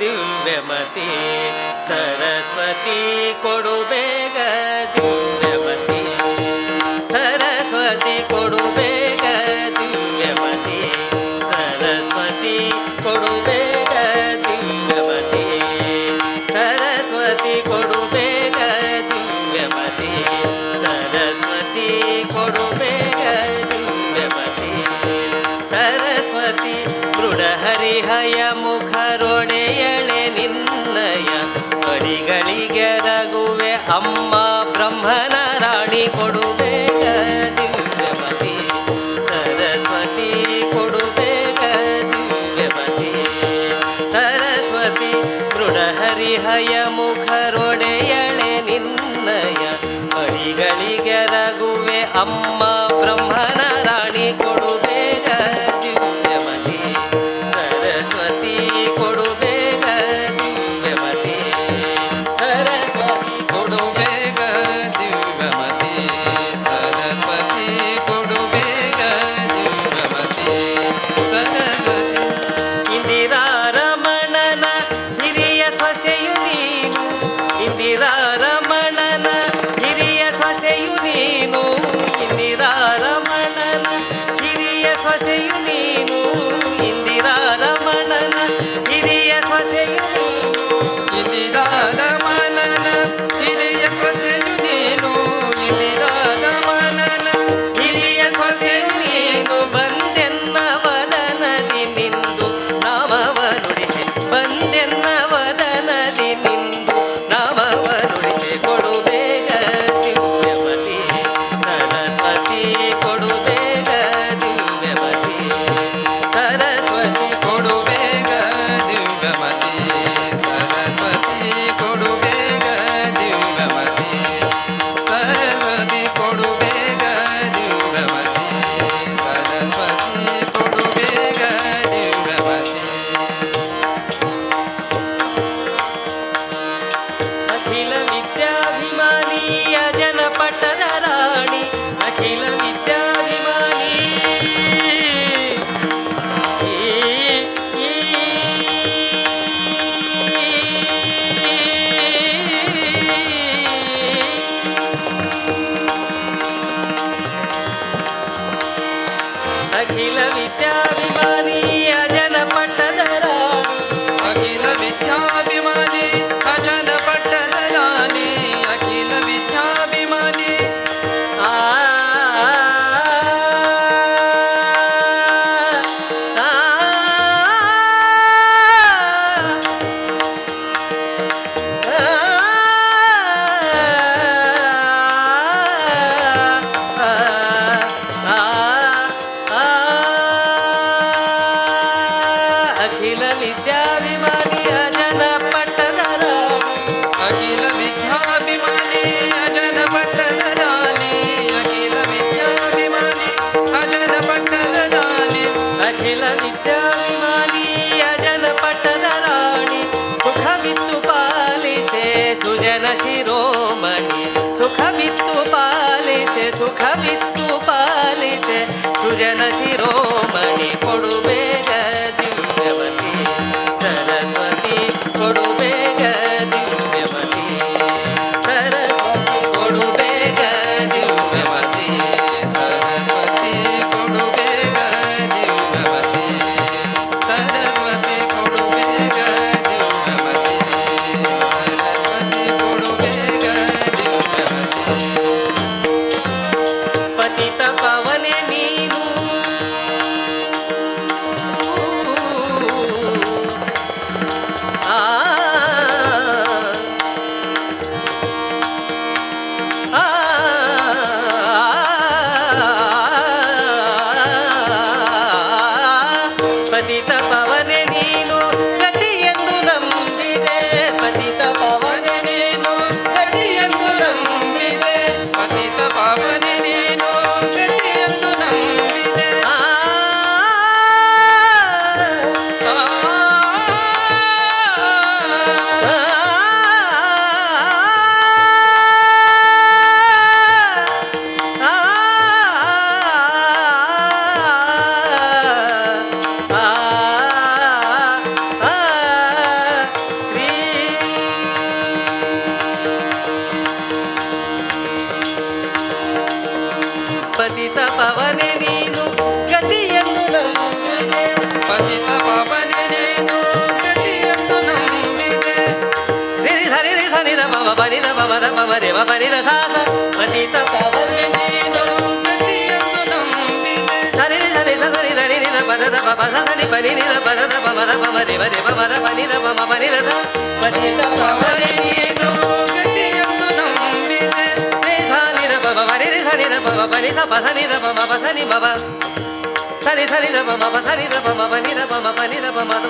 ದಿವ್ಯಮತಿ ಸರಸ್ವತಿ ಕೊಡು ಬೇಗ ದಿವ್ಯಮತಿ ಸರಸ್ವತಿ ಕೊಡು ಬೇಗ ದಿವ್ಯಮತಿ ಸರಸ್ವತಿ ಕೊಡು ಬೇಗ ದಿವ್ಯಮತಿ ಸರಸ್ವತಿ ಕೊಡು ಬೇಗ ದಿವ್ಯಮತಿ ಸರಸ್ವತಿ ಕೊಡು ಬೇಗ ದಿವ್ಯಮತಿ ಸರಸ್ವತಿ ಮೃಡಹರಿಹಯ ಮುಖರೊಡೆಯಳೆ ನಿನ್ನಯ ಅಡಿಗಳಿಗೆ ರಘುವೆ ಅಮ್ಮ ಬ್ರಹ್ಮನ ರಾಣಿ ಕೊಡು ಬೇಗ ದಿವ್ಯಮತಿ ಸರಸ್ವತಿ ಕೊಡು ಬೇಗ ದಿವ್ಯಮತಿ ಸರಸ್ವತಿ ಮೃಡಹರಿಹಯ ಮುಖರೊಡೆಯಳೆ ನಿನ್ನಯ ಅಡಿಗಳಿಗೆ ರಘುವೆ ಅಮ್ಮ ಬ್ರಹ್ಮನ ರಾಣಿ ಕೊಡು ಬೇಗ ದಿವ್ಯಮತಿ ಸರಸ್ವತಿ ಕೊಡು ಬೇಗ ದಿವ್ಯಮತಿ ಸರಸ್ವತಿ ಕೊಡು ಬೇಗ ದಿವ್ಯಮತಿ ಸರಸ್ವತಿ ಕೊಡು ಬೇಗ ದಿವ್ಯಮತಿ ಸರಸ್ವತಿ ಇಂದಿರಾ ರಮಣನ ಹಿರಿಯ ಸೊಸೆಯು ನೀನು ಇಂದಿರಾ ರಮಣನ ಹಿರಿಯ ಸೊಸೆಯು ನೀನು ಇಂದಿರಾ ರಮಣನ ಹಿರಿಯ ಸೊಸೆಯು ನೀನು ಇಂದಿರಾ ರಮಣನ ಹಿರಿಯ ಸೊಸೆಯು ನೀನು ಇಂದಿರಾ ರಮಣನ ಹಿರಿಯ ಸೊಸೆಯು ನೀನು ಇಂದಿರಾ ರಮಣನ ಹಿರಿಯ ಸೊಸೆಯು ನೀನು ಬಂದೆನ್ನ ವದನದಿ ನಿಂದು ನಾಮವ ನುಡಿಸೆ ಬಂದೆನ್ನ ವದನದಿ ನಿಂದು ನಾಮವ ನುಡಿಸೆ ಕೊಡು ಬೇಗ ದಿವ್ಯಮತಿ ಸರಸ್ವತಿ ಕೊಡು ಬೇಗ ದಿವ್ಯಮತಿ ಸರಸ್ವತಿ ಕೊಡು ಬೇಗ ದಿವ್ಯಮತಿ ಸರಸ್ವತಿ ಕೊಡು ಬೇಗ ದಿವ್ಯಮತಿ ಸರಸ್ವತಿ ಕೊಡು ಬೇಗ ದಿವ್ಯಮತಿ ಸರಸ್ವತಿ ಕೊಡು ಬೇಗ ದಿವ್ಯಮತಿ ಅಖಿಲ ವಿದ್ಯಾಭಿಮಾನಿಯ ಜನಪಟ್ಟದ ರಾಣಿ ಅಖಿಲ ವಿದ್ಯಾಭಿಮಾನಿ ಅಖಿಲ ವಿದ್ಯಾಭಿಮಾನಿಯ ಜನಪಟ್ಟದ ರಾಣಿ ಅಖಿಲ ವಿದ್ಯಾಭಿಮಾನಿ ಅಜನ ಪಟ್ಟದ ರಾಣಿ ಅಖಿಲ ವಿದ್ಯಾಭಿಮಾನಿ ಆ ಅಖಿಲ ವಿದ್ಯಾಭಿಮಾನಿ ಅಜನ ಪಟ್ಟದ ರಾಣಿ ಅಖಿಲ ವಿದ್ಯಾಭಿಮಾನಿ ಅಜನ ಪಟ್ಟದ ರಾಣಿ ಅಖಿಲ ವಿದ್ಯಾಭಿಮಾನಿ ಅಜನ ಪಟ್ಟದ ರಾಣಿ ಅಖಿಲ ವಿದ್ಯಾಭಿಮಾನಿ ಅಜನ ಪಟ್ಟದ ರಾಣಿ ಸುಖವಿತ್ತು ಪಾಲಿಸೆ ಸುಜನ ಶಿರೋಮಣಿ ಸುಖವಿತ್ತು ಪಾಲಿಸೆ ಸುಖವಿತ್ತು ಪಾಲಿಸೆ ಸುಜನ ಶಿರೋಮಣಿ ಕೊಡು ಬೇಗ ದಿವ್ಯವತಿ ಸರಸ್ವತಿ ಕೊಡು ಬೇಗ ದಿವ್ಯವತಿ ಸರಸ್ವತಿ ಕೊಡು ಬೇಗ ದಿವ್ಯವತಿ ಸರಸ್ವತಿ ಕೊಡು ಬೇಗ ದಿವ್ಯವತಿ ಸರಸ್ವತಿ ಕೊಡು ಬೇಗ ದಿವ್ಯವತಿ ಸರಸ್ವತಿ ಕೊಡು ಬೇಗ ದಿವ್ಯವತಿ ಪತಿತ ಪವನೆ ನೀನು ಮರೆ ಮ ಪನಿ ದ ಸಾ ಸ ಪತಿತ ಪಾವನೆ ನೀನು ಗತಿಯೆಂದು ನಂಬಿದೆ ಸರಿ ಸರಿ ಸರಿ ಸರಿ ನಿದ ಪದದ ಪ ಸ ಸರಿ ಪನಿ ನಿದ ಪದದ ಪ ಮದ ಪ ಮರೆ ಮರೆ ಪ ಮದ ಪನಿ ದ ಪ ಮ ಪನಿ ದ ಸ ಪತಿತ ಪಾವನೆ ನೀನು ಗತಿಯೆಂದು ನಂಬಿದೆ ರೇ ಸಾ ನಿದ ಪ ಮ ಮರೆ ರೆ ಸ ನಿದ ಪ ಮ ಪನಿ ಸ ಪ ಸ ನಿದ ಪ ಮ ಪ ಸ ನಿ ಮ ಪ ಸರಿ ಸರಿ ದ ಪ ಮ ಪ ಸರಿ ದ ಪ ಮ ಪನಿ ದ ಪ ಮ ಪನಿ ದ ಪ ಮ ದ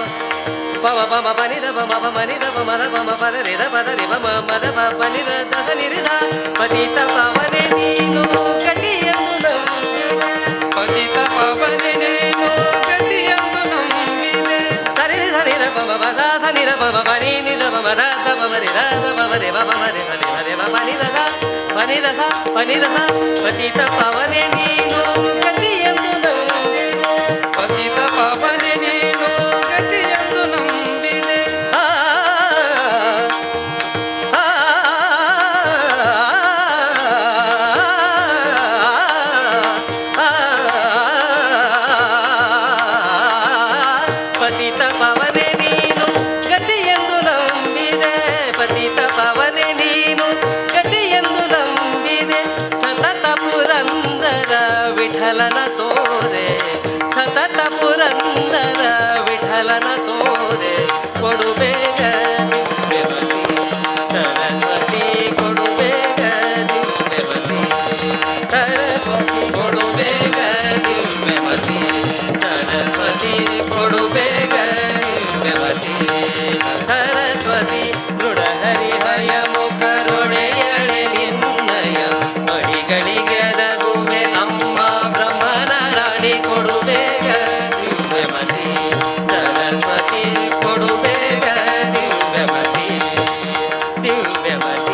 ಪ ಮ ಪ ಮ ಪನಿ ದ ಪ ಮ ಪ ಮನಿ ದ ಪ ಮ ದ ಪ ಮ ಪ ದ ರೆ ದ ಪ ದ ರೆ ಮ ಮ ಮ ದ ಪ ಪನಿ ದ ದ ಸ ನಿ ರಿ ಸ ಪತಿತ ಪಾವನೆ ನೀನು ಗತಿಯೆಂದು ನಂಬಿದೆ ಪತಿತ ಪಾವನೆ ನೀನು ಗತಿಯೆಂದು ನಂಬಿದೆ ಸರಿ ಸರಿ ದ ಪ ಮ ಪ ಸ ಸ ನಿ ದ ಪ ಮ ಪನಿ ನಿ ದ ಪ ಮ ದ ದ ಪ ಮ ರೆ ದ ದ ಪ ಮ ರೆ ಮ ಪ ಮ ರೆ ಸ ನಿ ಸ ರೆ ಮ ಪನಿ ದ ಸ ಪನಿ ದ ಸ ಪನಿ ದ ಸ ಪತಿತ ಪಾವನೆ ನೀನು ಗತಿಯೆಂದು ನಂಬಿದೆ ಪತಿತ ಪಾವನೆ ನೀನು ಗತಿಯೆಂದು ನಂಬಿದೆ ಪತಿತ ಪಾವನೆ ನೀನು ಗತಿಯೆಂದು ನಂಬಿದೆ ಪತಿತ ಪಾವನೆ ನೀನು ಗತಿಯೆಂದು ನಂಬಿದೆ ಸತತ ಪುರಂದರ ವಿಠಲನ ತೋರೆ ಸತತ ಪುರಂದರ ವಿಠಲನ ತೋರೆ ಕೊಡು ಬೇಗ ದಿವ್ಯವತಿ ಸರಸ್ವತಿ ಕೊಡು ಬೇಗ ದಿವ್ಯವತಿ ಸರಸ್ವತಿ ಕೊಡು ಬೇಗ ದಿವ್ಯವತಿ ಸರಸ್ವತಿ ಕೊಡು ಬೇಗ ದಿವ್ಯವತಿ ಸರಸ್ವತಿ ದೃಢ ಹರಿಹಯ ಮುಖರೊಡೆಯಳೆ ನಿನ್ನಯ ಮಡಿಗಳಿಗೆ ನಗುವೆ ಅಮ್ಮ ಬ್ರಹ್ಮನ ರಾಣಿ ಕೊಡು ಬೇಗ ದಿವ್ಯವತಿ ಸರಸ್ವತಿ ಕೊಡು ಬೇಗ ದಿವ್ಯವತಿ ದಿವ್ಯವತಿ